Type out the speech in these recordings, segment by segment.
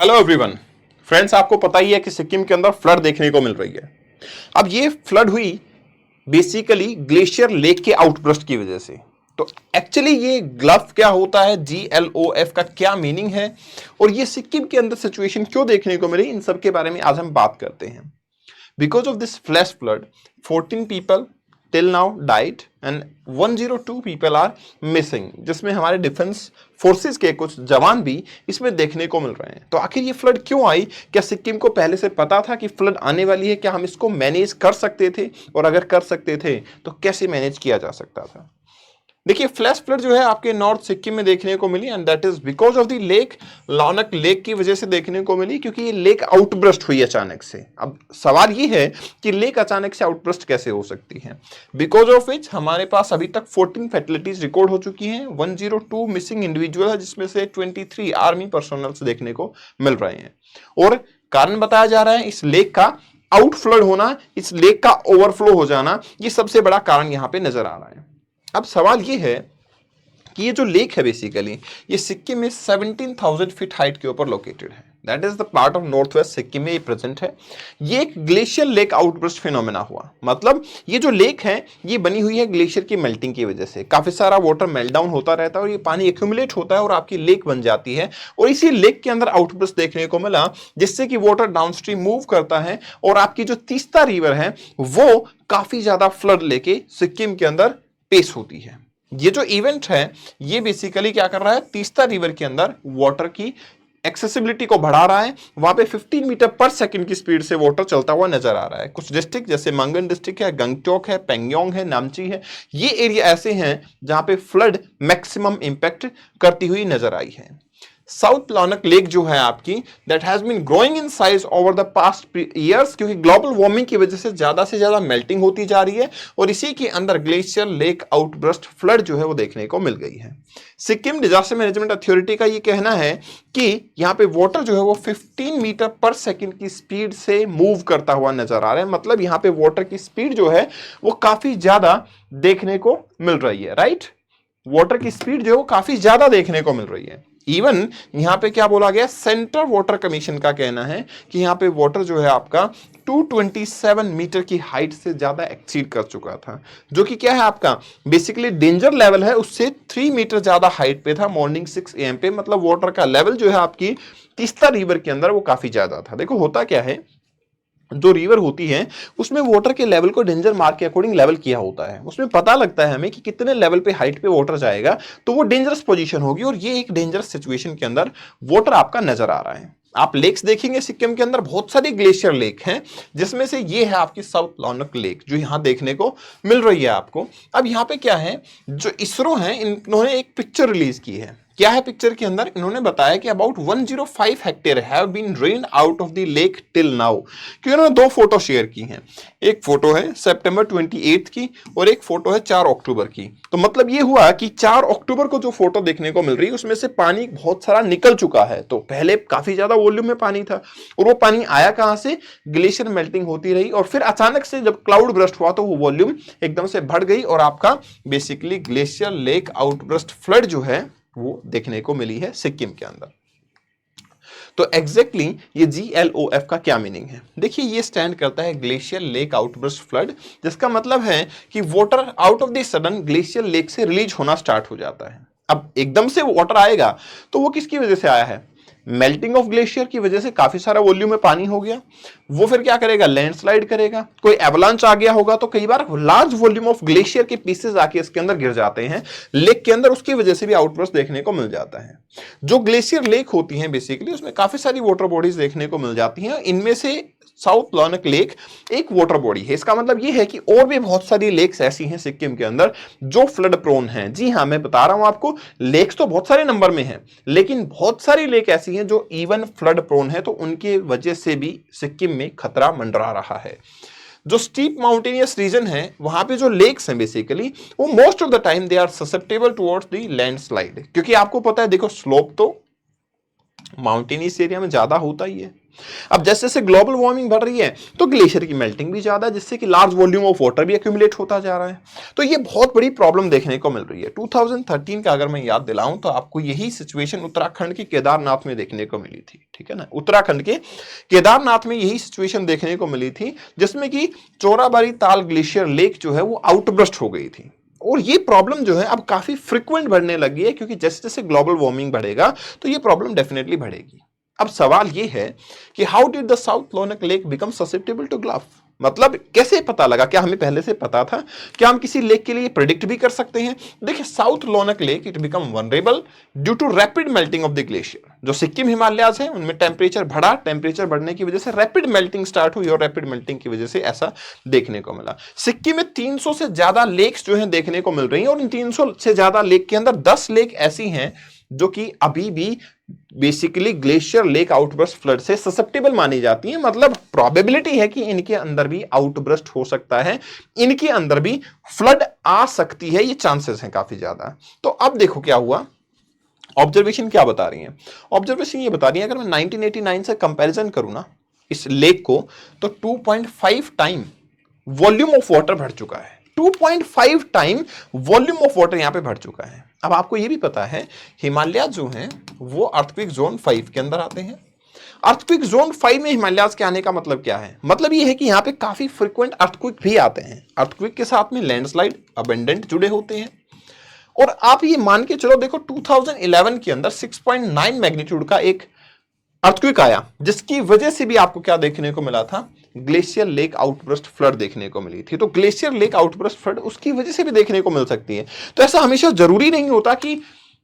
Hello everyone friends, आपको पता ही है कि सिक्किम के अंदर फ्लड देखने को मिल रही है। अब ये फ्लड हुई बेसिकली ग्लेशियर लेक के आउटबर्स्ट की वजह से। तो एक्चुअली ये ग्लफ क्या होता है, GLOF का क्या मीनिंग है और ये सिक्किम के अंदर सिचुएशन क्यों देखने को मिली, इन सब के बारे में आज हम बात करते हैं। Because of this flash flood 14 people till now died and 102 people are missing, जिसमें हमारे डिफेंस फोर्सेस के कुछ जवान भी इसमें देखने को मिल रहे हैं। तो आखिर ये फ्लड क्यों आई? क्या सिक्किम को पहले से पता था कि फ्लड आने वाली है? क्या हम इसको मैनेज कर सकते थे? और अगर कर सकते थे तो कैसे मैनेज किया जा सकता था? देखिए, फ्लैश फ्लड जो है आपके नॉर्थ सिक्किम में देखने को मिली and that is because of the lake Lhonak lake की वजह से देखने को मिली, क्योंकि ये लेक आउटब्रस्ट हुई अचानक से। अब सवाल ये है कि लेक अचानक से आउटब्रस्ट कैसे हो सकती है, बिकॉज ऑफ विच हमारे पास अभी तक 14 फैटलिटीज रिकॉर्ड हो चुकी हैं, 102 मिसिंग इंडिविजुअल है, जिसमें से 23 आर्मी पर्सनल्स देखने को मिल रहे हैं। और कारण बताया जा रहा है इस लेक का आउटफ्लड होना, इस लेक का ओवरफ्लो हो जाना, ये सबसे बड़ा कारण यहां पे नजर आ रहा है। अब सवाल ये है कि ये जो लेक है बेसिकली ये सिक्किम में 17,000 फीट हाइट के ऊपर लोकेटेड है। That is the part of north west Sikkim में ये प्रेजेंट है। ये एक ग्लेशियर लेक आउटबर्स्ट फिनोमेना हुआ, मतलब ये जो लेक है ये बनी हुई है ग्लेशियर की मेल्टिंग की वजह से। काफी सारा वाटर मेल्ट डाउन होता रहता है और ये पानी एक्यूमुलेट होता है और आपकी लेक बन जाती है। और इसी लेक के अंदर आउटबर्स्ट देखने को मिला, जिससे कि वाटर डाउनस्ट्रीम मूव करता है और आपकी जो तीस्ता रिवर है वो काफी ज्यादा फ्लड लेके सिक्किम के अंदर पेश होती है। ये जो इवेंट है ये बेसिकली क्या कर रहा है, तीस्ता रिवर के अंदर वाटर की एक्सेसिबिलिटी को बढ़ा रहा है। वहां पे 15 मीटर पर सेकंड की स्पीड से वाटर चलता हुआ नजर आ रहा है। कुछ डिस्ट्रिक्ट जैसे मंगन डिस्ट्रिक्ट है, गंगटोक है, पेंगयोंग है, नामची है, ये एरिया ऐसे हैं जहां पे फ्लड मैक्सिमम इंपैक्ट करती हुई नजर आई है। साउथ लॉनक लेक जो है आपकी that has been growing in size over the past years, क्योंकि ग्लोबल वार्मिंग की वजह से ज्यादा मेल्टिंग होती जा रही है और इसी के अंदर ग्लेशियर लेक आउटबर्स्ट फ्लड जो है वो देखने को मिल गई है। सिक्किम डिजास्टर मैनेजमेंट अथॉरिटी का ये कहना है कि यहाँ पे वाटर जो है वो 15 मीटर पर सेकंड की स्पीड से मूव करता हुआ नजर आ रहा है। मतलब यहाँ पे वाटर की स्पीड जो है वो काफी ज्यादा देखने को मिल रही है। राइट, वाटर की स्पीड जो है वो काफी ज्यादा देखने को मिल रही है। इवन यहां पे क्या बोला गया, सेंट्रल वाटर कमीशन का कहना है कि यहां पे वाटर जो है आपका 227 मीटर की हाइट से ज्यादा एक्सीड कर चुका था, जो कि क्या है आपका बेसिकली डेंजर लेवल है, उससे 3 मीटर ज्यादा हाइट पे था मॉर्निंग 6 AM पे। मतलब वाटर का लेवल जो है आपकी तीस्ता रिवर के अंदर वो काफी ज्यादा था। देखो होता क्या है, जो रिवर होती है उसमें वाटर के लेवल को डेंजर मार्क के अकॉर्डिंग लेवल किया होता है। उसमें पता लगता है हमें कि कितने लेवल पे हाइट पे वाटर जाएगा तो वो डेंजरस पोजीशन होगी, और ये एक डेंजरस सिचुएशन के अंदर वाटर आपका नजर आ रहा है। आप लेक्स देखेंगे सिक्किम के अंदर बहुत सारी ग्लेशियर लेक हैं, जिसमें से ये है आपकी साउथ लॉनक लेक जो यहां देखने को मिल रही है आपको। अब यहां पे क्या है, जो इसरो है इन्होंने एक पिक्चर रिलीज की है। क्या है पिक्चर के अंदर, इन्होंने बताया कि about 105 hectare have been drained out of the lake till now. क्योंकि इन्होंने दो फोटो शेयर की हैं, एक फोटो है सितंबर 28 की और एक फोटो है 4 अक्टूबर की। तो मतलब ये हुआ कि 4 अक्टूबर को जो फोटो देखने को मिल रही है उसमें से पानी बहुत सारा निकल चुका है। तो पहले काफी ज्यादा वॉल्यूम में पानी था और वो पानी आया कहां से, ग्लेशियर मेल्टिंग होती रही और फिर अचानक से जब क्लाउड ब्रस्ट हुआ तो वो वॉल्यूम एकदम से बढ़ गई और आपका basically glacier lake outburst flood जो है वो देखने को मिली है सिक्किम के अंदर। तो एग्जैक्टली ये GLOF का क्या मीनिंग है? देखिए, ये स्टैंड करता है ग्लेशियर लेक आउटबर्स्ट फ्लड, जिसका मतलब है कि water out of the sudden glacier lake से रिलीज होना स्टार्ट हो जाता है। अब एकदम से वाटर आएगा तो वो किसकी वजह से आया है, मेल्टिंग ऑफ ग्लेशियर की वजह से काफी सारा वॉल्यूम में पानी हो गया। वो फिर क्या करेगा, लैंडस्लाइड करेगा, कोई एवलांच आ गया होगा तो कई बार लार्ज वॉल्यूम ऑफ ग्लेशियर के पीसेस आके इसके अंदर गिर जाते हैं लेक के अंदर, उसकी वजह से भी आउटबर्स्ट देखने को मिल जाता है। जो ग्लेशियर लेक होती है बेसिकली उसमें काफी सारी वाटर बॉडीज देखने को मिल जाती हैं, इनमें से साउथ लॉनक लेक एक वाटर बॉडी है। इसका मतलब यह है कि और भी बहुत सारी लेक्स ऐसी हैं सिक्किम के अंदर जो फ्लड प्रोन हैं। जी हां, मैं बता रहा हूं आपको, लेक्स तो बहुत सारे नंबर में हैं, लेकिन बहुत सारी लेक ऐसी हैं जो इवन फ्लड प्रोन है, तो उनकी वजह से भी सिक्किम में खतरा मंडरा रहा है। जो स्टीप माउंटेनियस रीजन है वहां पे जो लेक्स हैं बेसिकली वो most of the time they are susceptible towards the landslide, क्योंकि आपको पता है देखो स्लोप तो माउंटेनियस एरिया में ज्यादा होता ही है, अब जैसे जैसे ग्लोबल वार्मिंग बढ़ रही है तो ग्लेशियर की मेल्टिंग भी ज्यादा है, जिससे कि लार्ज वॉल्यूम ऑफ वाटर भी एक्यूमुलेट होता जा रहा है। तो ये बहुत बड़ी प्रॉब्लम देखने को मिल रही है। 2013 का अगर मैं याद दिलाऊं तो आपको यही सिचुएशन उत्तराखंड के केदारनाथ में देखने को मिली थी, ठीक है ना। उत्तराखंड के केदारनाथ में यही सिचुएशन देखने को मिली थी, जिसमें कि चोराबारी ताल ग्लेशियर लेक जो है वो आउटबर्स्ट हो गई थी। और ये प्रॉब्लम जो है अब काफी फ्रिक्वेंट बढ़ने लगी है, क्योंकि जैसे जैसे ग्लोबल वार्मिंग बढ़ेगा तो ये प्रॉब्लम डेफिनेटली बढ़ेगी। अब सवाल ये है कि how did the South Lonak lake become susceptible to GLOF, मतलब कैसे पता लगा, क्या हमें पहले से पता था, क्या हम किसी लेक के लिए प्रेडिक्ट भी कर सकते हैं। देखिए South Lonak lake it become vulnerable due to rapid melting of the glacier. जो सिक्किम हिमालयाज है उनमें टेम्परेचर बढ़ा, टेम्परेचर बढ़ने की वजह से रैपिड मेल्टिंग स्टार्ट हुई और रैपिड मेल्टिंग की वजह से ऐसा देखने को मिला। सिक्किम में 300 से ज्यादा लेक्स जो है देखने को मिल रही हैं, और इन 300 से ज्यादा लेक के अंदर 10 लेक ऐसी हैं जो कि अभी भी basically glacier lake outburst flood से ससेप्टेबल मानी जाती है। मतलब प्रोबेबिलिटी है कि इनके अंदर भी आउटबर्स्ट हो सकता है, इनके अंदर भी फ्लड आ सकती है, ये चांसेस हैं काफी ज्यादा। तो अब देखो क्या हुआ, ऑब्जर्वेशन क्या बता रही है। ऑब्जर्वेशन ये बता रही है, अगर मैं 1989 से कंपैरिजन करूं ना इस लेक को, तो 2.5 टाइम वॉल्यूम ऑफ वाटर बढ़ चुका है। 2.5 टाइम वॉल्यूम ऑफ वाटर यहां पे बढ़ चुका है। अब आपको यह भी पता है हिमालय जो हैं वो अर्थक्वेक जोन 5 के अंदर आते हैं। अर्थक्वेक जोन 5 में हिमालयाज के आने का मतलब क्या है, मतलब ये है कि यहां पे काफी फ्रीक्वेंट अर्थक्वेक भी आते हैं। अर्थक्वेक के साथ में लैंडस्लाइड अबंडेंट जुड़े होते हैं। और आप ये मान के चलो, देखो 2011 के अंदर 6.9 मैग्नीट्यूड का एक अर्थक्वेक आया, जिसकी वजह से भी आपको क्या देखने को मिला था, ग्लेशियर लेक आउटबर्स्ट फ्लड देखने को मिली थी। तो ग्लेशियर लेक आउटबर्स्ट फ्लड उसकी वजह से भी देखने को मिल सकती है। तो ऐसा हमेशा जरूरी नहीं होता कि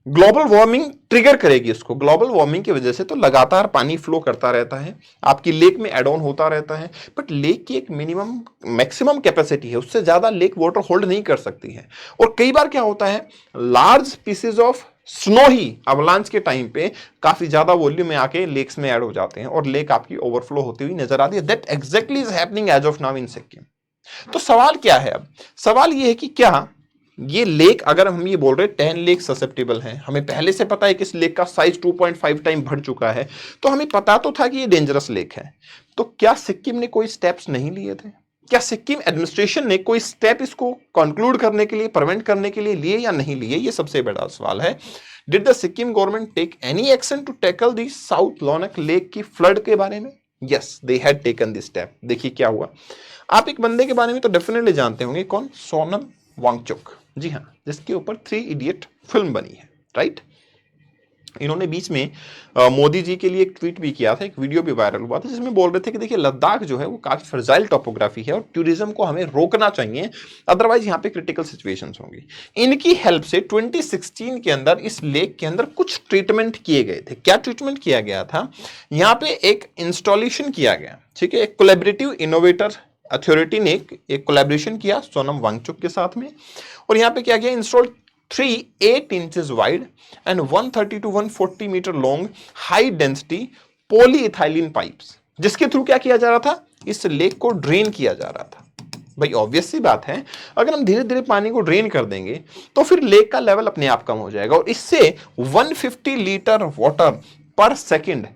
ग्लोबल वार्मिंग ट्रिगर करेगी इसको। ग्लोबल वार्मिंग की वजह से तो लगातार पानी फ्लो करता रहता है, आपकी लेक में एड ऑन होता रहता है, बट लेक की एक मिनिमम मैक्सिमम कैपेसिटी है, उससे ज्यादा लेक वाटर होल्ड नहीं कर सकती है। और कई बार क्या होता है, large pieces of snow he avalanche के टाइम पे काफी ज्यादा वॉल्यूम में आके लेक्स में ऐड हो जाते हैं और लेक आपकी ओवरफ्लो होती हुई नजर आती है। That exactly is happening as of now in Sikkim. तो सवाल क्या है, अब सवाल ये है कि क्या ये लेक, अगर हम ये बोल रहे हैं 10 लेक ससेप्टेबल हैं, हमें पहले से पता है कि इस लेक का साइज 2.5 टाइम बढ़ चुका है, तो हमें पता तो था कि ये डेंजरस लेक है, तो क्या सिक्किम ने कोई स्टेप्स नहीं लिए थे? क्या सिक्किम एडमिनिस्ट्रेशन ने कोई स्टेप इसको कंक्लूड करने के लिए, प्रिवेंट करने के लिए लिए या नहीं लिए? ये सबसे बड़ा सवाल है। Did the Sikkim government take any action to tackle the South Lonak lake की फ्लड के बारे में? Yes, they had taken this step. देखिए क्या हुआ। आप एक बंदे के बारे में तो डेफिनेटली जानते होंगे, कौन? सोनम वांगचुक। जी हाँ, जिसके ऊपर 3 इडियट फिल्म बनी है, राइट। इन्होंने बीच में मोदी जी के लिए एक ट्वीट भी किया था, एक वीडियो भी वायरल हुआ था, जिसमें बोल रहे थे कि देखिए लद्दाख जो है वो काफी फ्रजाइल टोपोग्राफी है और टूरिज्म को हमें रोकना चाहिए, अदरवाइज यहाँ पे क्रिटिकल सिचुएशंस होंगी। इनकी हेल्प से 2016 के अंदर इस लेक के अंदर कुछ ट्रीटमेंट किए गए थे। क्या ट्रीटमेंट किया गया था? यहाँ पे एक इंस्टॉलेशन किया गया, ठीक है। एक कोलैबोरेटिव इनोवेटर अथॉरिटी ने एक कोलैबोरेशन किया सोनम वांगचुक के साथ में, और यहाँ पे क्या किया, install 3 8 inches wide and 130 to 140 meter long high density polyethylene pipes, जिसके थ्रू क्या किया जा रहा था, इस लेक को ड्रेन किया जा रहा था। भाई ऑब्वियस सी बात है, अगर हम धीरे धीरे पानी को ड्रेन कर देंगे तो फिर लेक का लेवल अपने आप कम हो जाएगा, और इससे 150 लीटर वाटर पर सेकेंड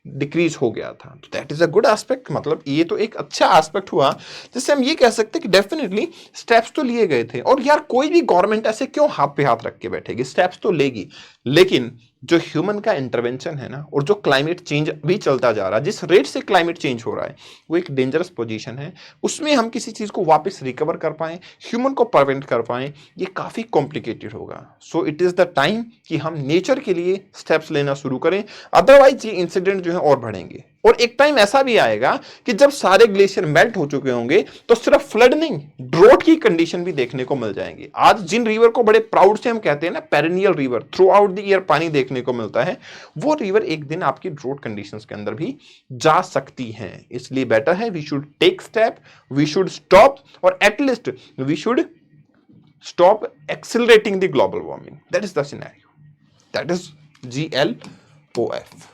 डिक्रीज हो गया था। तो that is a good aspect, मतलब ये तो एक अच्छा एस्पेक्ट हुआ, जिससे हम ये कह सकते हैं कि डेफिनेटली स्टेप्स तो लिए गए थे। और यार कोई भी गवर्नमेंट ऐसे क्यों हाथ पे हाथ रख के बैठेगी, स्टेप्स तो लेगी, लेकिन जो ह्यूमन का इंटरवेंशन है ना, और जो क्लाइमेट चेंज भी चलता जा रहा है, जिस रेट से क्लाइमेट चेंज हो रहा है, वो एक डेंजरस पोजीशन है। उसमें हम किसी चीज को वापस रिकवर कर पाए, ह्यूमन को प्रिवेंट कर पाए, ये काफी कॉम्प्लिकेटेड होगा। So it is the time कि हम नेचर के लिए स्टेप्स लेना शुरू करें, अदरवाइज ये इंसिडेंट जो है और बढ़ेंगे। और एक टाइम ऐसा भी आएगा कि जब सारे ग्लेशियर मेल्ट हो चुके होंगे तो सिर्फ फ्लड नहीं, ड्रोट की कंडीशन भी देखने को मिल जाएंगी। आज जिन रिवर को बड़े प्राउड से हम कहते हैं ना perennial river, through out the year पानी देखने को मिलता है, वो रिवर एक दिन आपकी ड्रोट कंडीशंस के अंदर भी जा सकती हैं। इसलिए बेटर है we should take step, we should stop, और at least we should stop accelerating the global warming. That is the scenario, that is GLOF।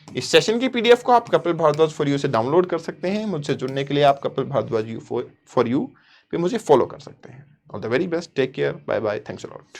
इस सेशन की PDF को आप कपिल भारद्वाज फॉर यू से डाउनलोड कर सकते हैं। मुझसे जुड़ने के लिए आप कपिल भारद्वाज फॉर यू पे मुझे फॉलो कर सकते हैं। All the very best, take care, bye bye, thanks a lot.